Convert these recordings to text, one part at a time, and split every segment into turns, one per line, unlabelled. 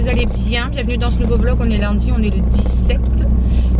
vous allez bien. Bienvenue dans ce nouveau vlog. On est lundi, on est le 17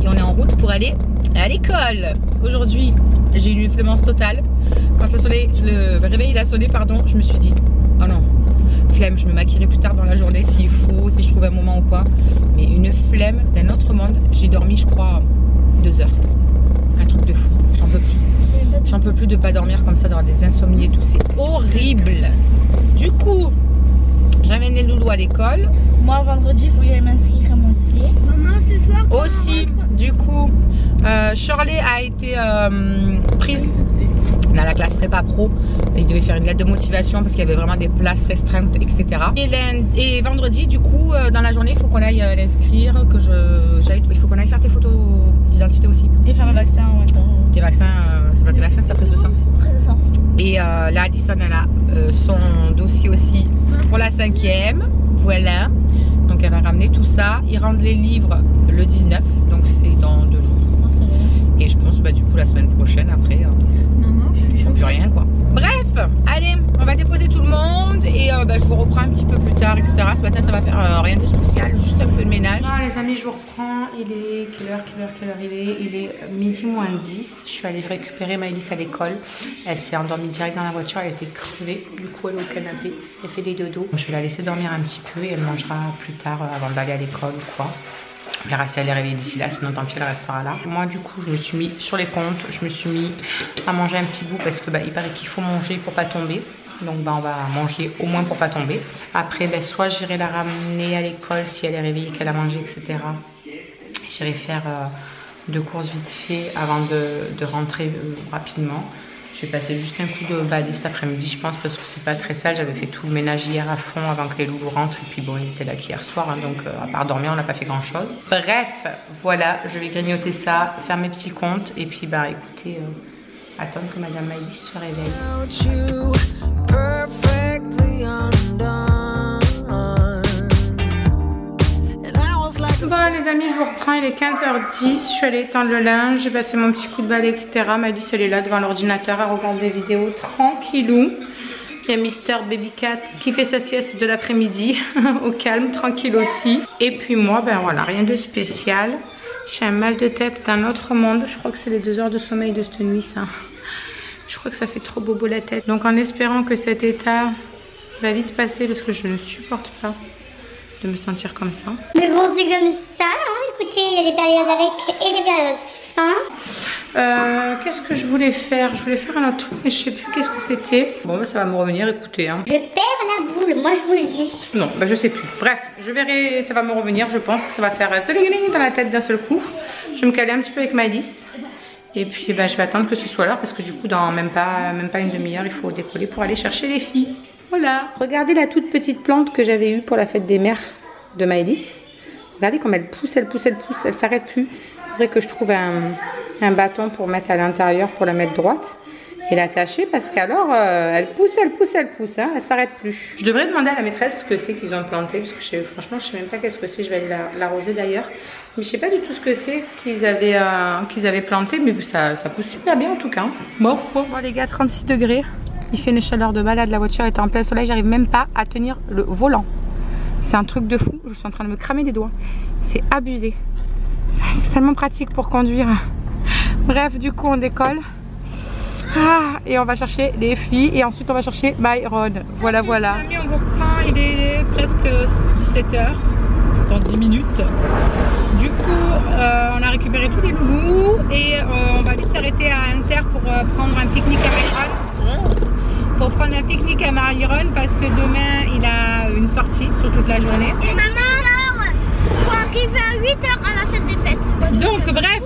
et on est en route pour aller à l'école. Aujourd'hui, j'ai une influence totale. Quand le réveil a sonné, pardon, je me suis dit, oh non, flemme, je me maquillerai plus tard dans la journée s'il faut, si je trouve un moment ou quoi. Mais une flemme d'un autre monde. J'ai dormi, je crois, 2 heures. Un truc de fou, j'en peux plus. J'en peux plus de pas dormir comme ça, d'avoir des insomnies et tout, c'est horrible. Du coup, j'amène les loulous à l'école.
Moi, vendredi, il faut que j'aille m'inscrire à mon lycée.
Maman, ce soir
aussi, du coup, Shirley a été prise dans la classe prépa pro. Il devait faire une lettre de motivation parce qu'il y avait vraiment des places restreintes, etc. Et vendredi, du coup, dans la journée, il faut qu'on aille l'inscrire, il faut qu'on aille faire tes photos d'identité aussi.
Et faire le vaccin en même temps.
Tes vaccins, c'est pas tes vaccins, c'est la prise de sang.
Prise de sang.
Et là, Addison, elle a son dossier aussi pour la 5e. Voilà. Donc, elle va ramener tout ça. Ils rendent les livres le 19, donc c'est dans 2 jours. Et je pense, du coup, la semaine prochaine, après, je ne plus rien, quoi. Bref, allez, on va déposer tout le monde et je vous reprends un petit peu plus tard, etc. Ce matin, ça va faire rien de spécial, juste un peu de ménage. Bon, les amis, je vous reprends. Il est quelle heure il est? Il est midi moins 10. Je suis allée récupérer Maëlys à l'école. Elle s'est endormie direct dans la voiture, elle était crevée. Du coup, elle est au canapé, elle fait des dodos. Je vais la laisser dormir un petit peu et elle mangera plus tard avant d'aller à l'école ou quoi. On verra si elle est réveillée d'ici là, sinon tant pis, elle restera là. Moi, du coup, je me suis mis sur les comptes, je me suis mis à manger un petit bout parce que il paraît qu'il faut manger pour pas tomber. Donc, on va manger au moins pour pas tomber. Après, soit j'irai la ramener à l'école si elle est réveillée, qu'elle a mangé, etc. J'irai faire 2 courses vite fait avant de rentrer rapidement. Je vais passer juste un coup de balai cet après-midi, je pense, parce que c'est pas très sale. J'avais fait tout le ménage hier à fond avant que les loulous rentrent. Et puis bon, ils étaient là qu'hier soir, hein, donc à part dormir, on n'a pas fait grand-chose. Bref, voilà, je vais grignoter ça, faire mes petits comptes. Et puis, écoutez, attendre que Madame Maëlys se réveille. Bon les amis, je vous reprends, il est 15h10, je suis allée étendre le linge, j'ai passé mon petit coup de balai, etc. Maëlys elle est là devant l'ordinateur à regarder des vidéos tranquillou. Il y a Mister Baby Cat qui fait sa sieste de l'après-midi, au calme, tranquille aussi. Et puis moi, voilà, rien de spécial. J'ai un mal de tête d'un autre monde, je crois que c'est les 2 heures de sommeil de cette nuit ça. Je crois que ça fait trop bobo la tête. Donc en espérant que cet état va vite passer parce que je ne supporte pas de me sentir comme ça.
Mais bon, c'est comme ça, hein. Écoutez, il y a des périodes avec et des périodes sans.
Qu'est-ce que je voulais faire? Je voulais faire un autre truc, mais je sais plus qu'est-ce que c'était. Bon, ça va me revenir, écoutez. Hein.
Je perds la boule, moi je vous le dis.
Non, je sais plus. Bref, je verrai, ça va me revenir. Je pense que ça va faire dans la tête d'un seul coup. Je vais me caler un petit peu avec Maëlys. Et puis, je vais attendre que ce soit l'heure parce que du coup, dans même pas une demi-heure, il faut décoller pour aller chercher les filles. Voilà. Regardez la toute petite plante que j'avais eue pour la fête des mères de Maëlys. Regardez comme elle pousse, elle s'arrête plus. Il faudrait que je trouve un bâton pour mettre à l'intérieur, pour la mettre droite et l'attacher parce qu'alors elle pousse, hein, elle s'arrête plus. Je devrais demander à la maîtresse ce que c'est qu'ils ont planté parce que franchement je sais même pas qu'est-ce que c'est. Je vais aller l'arroser d'ailleurs, mais je sais pas du tout ce que c'est qu'ils avaient planté, mais ça pousse super bien en tout cas. Bon les gars, 36 degrés. Il fait une chaleur de malade, la voiture est en plein soleil, j'arrive même pas à tenir le volant. C'est un truc de fou, je suis en train de me cramer les doigts. C'est abusé. C'est tellement pratique pour conduire. Bref, du coup on décolle. Et on va chercher les filles et ensuite on va chercher Myron. Voilà. Les amis, on vous reprend, il est presque 17h, dans 10 minutes. Du coup, on a récupéré tous les loulous et on va vite s'arrêter à Inter pour prendre un pique-nique à Myron. Parce que demain il a une sortie sur toute la journée.
Et maman, alors, faut arriver à 8h à la fête des fêtes.
Donc bref,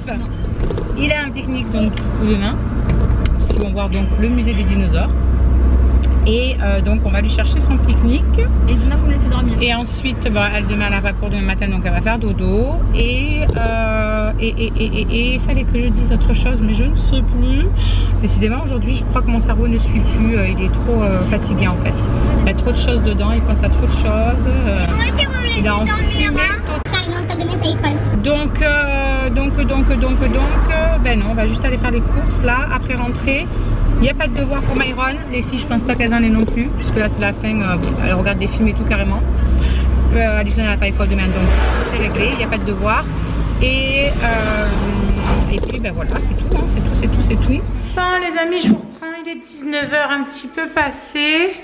il a un pique-nique donc du coup demain. Ils vont voir donc le musée des dinosaures. Et donc on va lui chercher son pique-nique.
Et demain vous me laissez dormir.
Et ensuite, demain elle n'a pas cours demain matin donc elle va faire dodo. Et il fallait que je dise autre chose mais je ne sais plus. Décidément aujourd'hui je crois que mon cerveau ne suit plus. Il est trop fatigué en fait. Il y a trop de choses dedans, il pense à trop de choses. Il est en fumée. Donc non, on va juste aller faire les courses là après rentrer. Il n'y a pas de devoir pour Myron. Les filles, je pense pas qu'elles en aient non plus, puisque là c'est la fin. Elles regardent des films et tout carrément. Alison n'a pas école demain, donc c'est réglé, il n'y a pas de devoir. Et puis ben voilà, c'est tout, hein, c'est tout. Bon les amis, je vous reprends, il est 19 h un petit peu passé.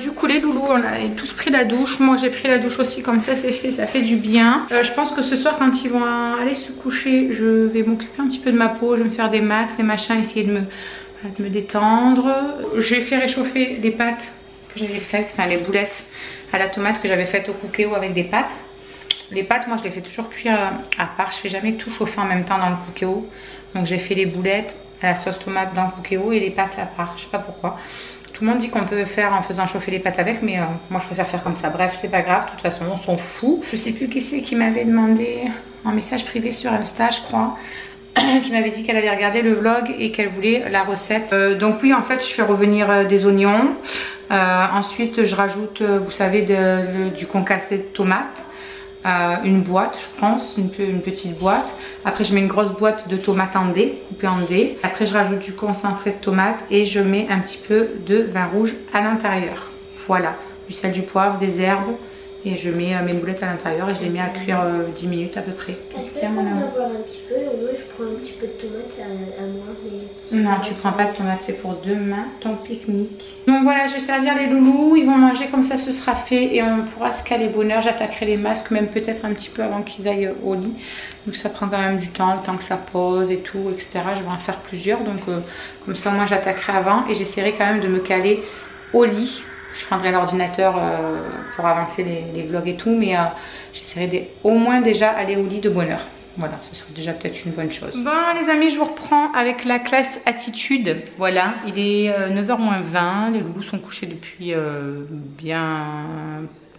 Du coup les loulous, on a tous pris la douche. Moi j'ai pris la douche aussi, comme ça c'est fait, ça fait du bien. Je pense que ce soir quand ils vont aller se coucher, je vais m'occuper un petit peu de ma peau. Je vais me faire des masques, des machins, essayer de me détendre. J'ai fait réchauffer les pâtes que j'avais faites, enfin les boulettes à la tomate que j'avais faites au cookéo avec des pâtes. Les pâtes, moi je les fais toujours cuire à part, je fais jamais tout chauffer en même temps dans le cookéo. Donc j'ai fait les boulettes à la sauce tomate dans le cookéo et les pâtes à part, je sais pas pourquoi. Tout le monde dit qu'on peut faire en faisant chauffer les pâtes avec, mais moi je préfère faire comme ça. Bref, c'est pas grave, de toute façon on s'en fout. Je sais plus qui c'est qui m'avait demandé un message privé sur Insta, je crois, qui m'avait dit qu'elle avait regardé le vlog et qu'elle voulait la recette. Donc oui, en fait je fais revenir des oignons. Ensuite je rajoute, vous savez, du concassé de tomates. Une boîte, je pense, une petite boîte. Après je mets une grosse boîte de tomates en dés, coupées en dés. Après je rajoute du concentré de tomates et je mets un petit peu de vin rouge à l'intérieur. Voilà, du sel, du poivre, des herbes. Et je mets mes boulettes à l'intérieur et je les mets à cuire 10 minutes à peu près.
Est-ce que pour en avoir un petit peu, moi je prends un petit peu de tomate à moi, mais...
Non, tu prends pas de tomates, c'est pour demain, ton pique-nique. Donc voilà, je vais servir les loulous, ils vont manger comme ça, ce sera fait et on pourra se caler bonheur. J'attaquerai les masques même peut-être un petit peu avant qu'ils aillent au lit. Donc ça prend quand même du temps, le temps que ça pose et tout, etc. Je vais en faire plusieurs, donc comme ça moi j'attaquerai avant et j'essaierai quand même de me caler au lit. Je prendrai l'ordinateur pour avancer les vlogs et tout, mais j'essaierai au moins déjà aller au lit de bonne heure. Voilà, ce serait déjà peut-être une bonne chose. Bon les amis, je vous reprends avec la classe attitude. Voilà, il est 9h moins 20, les loulous sont couchés depuis bien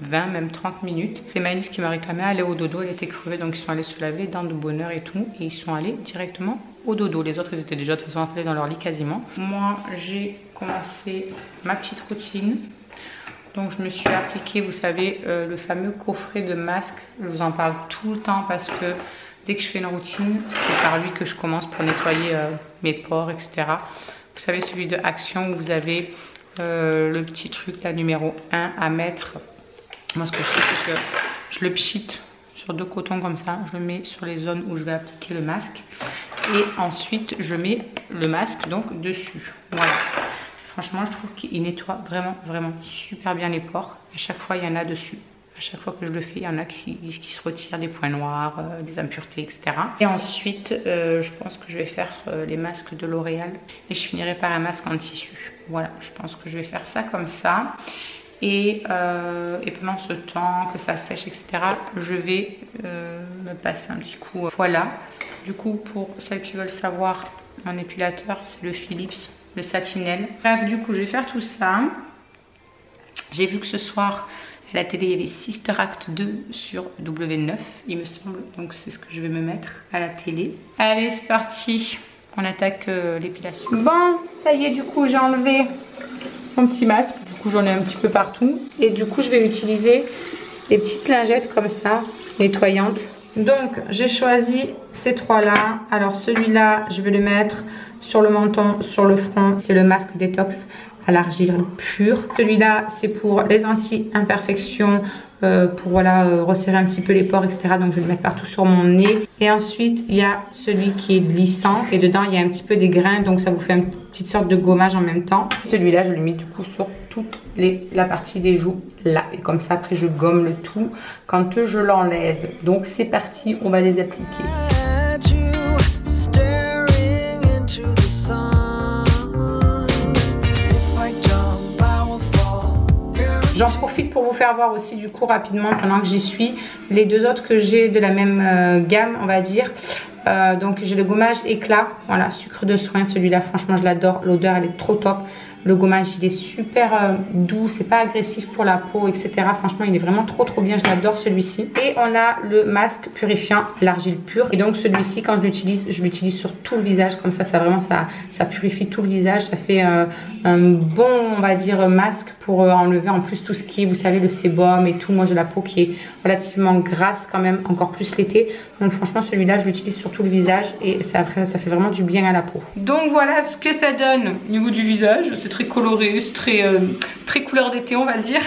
20, même 30 minutes. C'est Maëlys qui m'a réclamé aller au dodo, elle était crevée, donc ils sont allés se laver les dents de bonne heure et tout, et ils sont allés directement au dodo. Les autres ils étaient déjà de toute façon installés dans leur lit quasiment. Moi j'ai commencé ma petite routine. Donc je me suis appliqué, vous savez, le fameux coffret de masques. Je vous en parle tout le temps parce que dès que je fais une routine, c'est par lui que je commence pour nettoyer mes pores, etc. Vous savez, celui de Action où vous avez le petit truc, la numéro 1 à mettre. Moi ce que je fais, c'est que je le pchite sur 2 cotons comme ça. Je le mets sur les zones où je vais appliquer le masque. Et ensuite, je mets le masque donc dessus. Voilà. Franchement, je trouve qu'il nettoie vraiment super bien les pores. À chaque fois, il y en a dessus. À chaque fois que je le fais, il y en a qui se retirent des points noirs, des impuretés, etc. Et ensuite, je pense que je vais faire les masques de L'Oréal. Et je finirai par un masque en tissu. Voilà, je pense que je vais faire ça comme ça. Et pendant ce temps que ça sèche, etc., je vais me passer un petit coup. Voilà. Du coup, pour celles qui veulent savoir, mon épilateur, c'est le Philips. Le satinel. Bref, du coup je vais faire tout ça. J'ai vu que ce soir à la télé il y avait Sister Act 2 sur W9 il me semble, donc c'est ce que je vais me mettre à la télé. Allez c'est parti, on attaque l'épilation. Bon ça y est, du coup j'ai enlevé mon petit masque, du coup j'en ai un petit peu partout et du coup je vais utiliser des petites lingettes comme ça nettoyantes. Donc j'ai choisi ces 3 là. Alors celui-là je vais le mettre sur le menton, sur le front. C'est le masque détox à l'argile pure. Celui-là c'est pour les anti-imperfections, pour voilà resserrer un petit peu les pores, etc. Donc je vais le mettre partout sur mon nez. Et ensuite il y a celui qui est glissant et dedans il y a un petit peu des grains, donc ça vous fait une petite sorte de gommage en même temps. Celui-là je le mets du coup sur toute la partie des joues là, et comme ça après je gomme le tout quand je l'enlève. Donc c'est parti, on va les appliquer. J'en profite pour vous faire voir aussi du coup rapidement pendant que j'y suis les 2 autres que j'ai de la même gamme, on va dire. Donc j'ai le gommage éclat, voilà, sucre de soin. Celui-là franchement je l'adore, l'odeur elle est trop top. Le gommage il est super doux, c'est pas agressif pour la peau, etc. Franchement il est vraiment trop bien, je l'adore celui-ci. Et on a le masque purifiant à l'argile pure. Et donc celui-ci quand je l'utilise sur tout le visage, comme ça vraiment ça purifie tout le visage. Ça fait un bon, on va dire, masque pour enlever en plus tout ce qui est, vous savez, le sébum et tout. Moi j'ai la peau qui est relativement grasse quand même, encore plus l'été. Donc franchement celui-là je l'utilise sur tout le visage et ça fait vraiment du bien à la peau. Donc voilà ce que ça donne au niveau du visage. C'est très coloré, c'est très couleur d'été on va dire.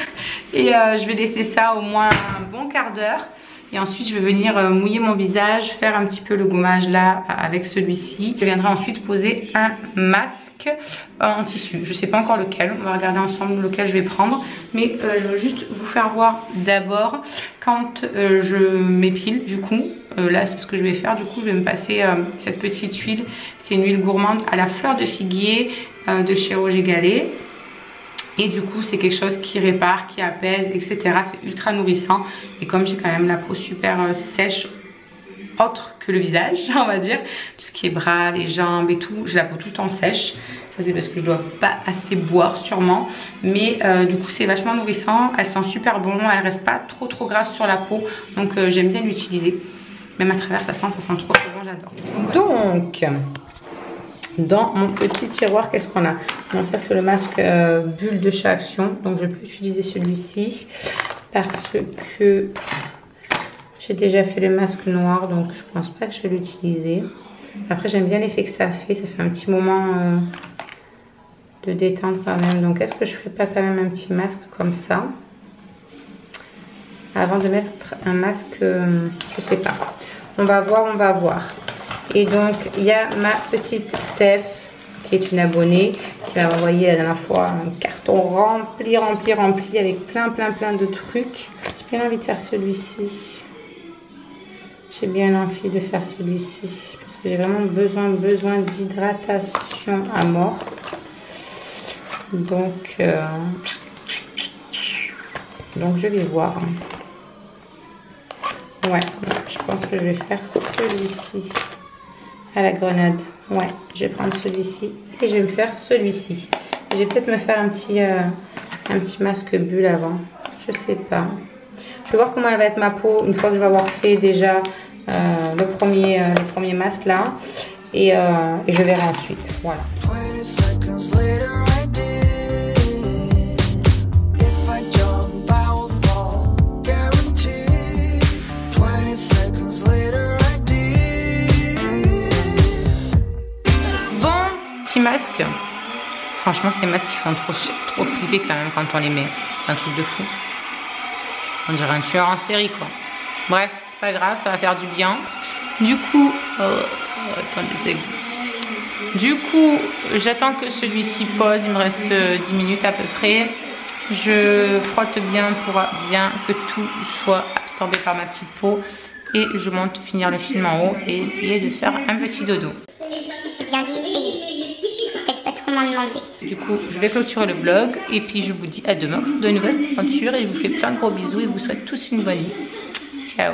Et je vais laisser ça au moins un bon quart d'heure. Et ensuite je vais venir mouiller mon visage, faire un petit peu le gommage là avec celui-ci. Je viendrai ensuite poser un masque en tissu. Je sais pas encore lequel, on va regarder ensemble lequel je vais prendre. Mais je veux juste vous faire voir d'abord quand je m'épile du coup. Là c'est ce que je vais faire, du coup je vais me passer cette petite huile. C'est une huile gourmande à la fleur de figuier de chez Roger Gallet. Et du coup c'est quelque chose qui répare, qui apaise, etc. C'est ultra nourrissant. Et comme j'ai quand même la peau super sèche, autre que le visage, on va dire, tout ce qui est bras, les jambes et tout, j'ai la peau tout le temps sèche. Ça c'est parce que je dois pas assez boire sûrement. Mais du coup c'est vachement nourrissant, elle sent super bon, elle reste pas trop grasse sur la peau. Donc j'aime bien l'utiliser. Même à travers ça sent trop bon, j'adore. Donc dans mon petit tiroir, qu'est-ce qu'on a? Bon, ça c'est le masque bulle de chez Action. Donc je peux utiliser celui-ci parce que j'ai déjà fait le masque noir. Donc je pense pas que je vais l'utiliser. Après j'aime bien l'effet que ça fait. Ça fait un petit moment de détente quand même. Donc est-ce que je ferais pas quand même un petit masque comme ça avant de mettre un masque? Je sais pas. On va voir. Et donc, il y a ma petite Steph, qui est une abonnée, qui m'a envoyé la dernière fois un carton rempli avec plein de trucs. J'ai bien envie de faire celui-ci. J'ai bien envie de faire celui-ci. Parce que j'ai vraiment besoin d'hydratation à mort. Donc je vais voir. Ouais, je pense que je vais faire celui-ci. À la grenade. Ouais, je vais prendre celui-ci et je vais me faire celui-ci. Je vais peut-être me faire un petit masque bulle avant. Je sais pas. Je vais voir comment elle va être ma peau une fois que je vais avoir fait déjà le premier masque là. Et je verrai ensuite. Voilà. Masques. Franchement ces masques ils font trop flipper quand même quand on les met. C'est un truc de fou. On dirait un tueur en série quoi. Bref, c'est pas grave, ça va faire du bien. Du coup, du coup, j'attends que celui-ci pose. Il me reste 10 minutes à peu près. Je frotte bien pour bien que tout soit absorbé par ma petite peau. Et je monte finir le film en haut et essayer de faire un petit dodo. Du coup, je vais clôturer le vlog et puis je vous dis à demain pour de nouvelles aventures et je vous fais plein de gros bisous et vous souhaite tous une bonne nuit. Ciao.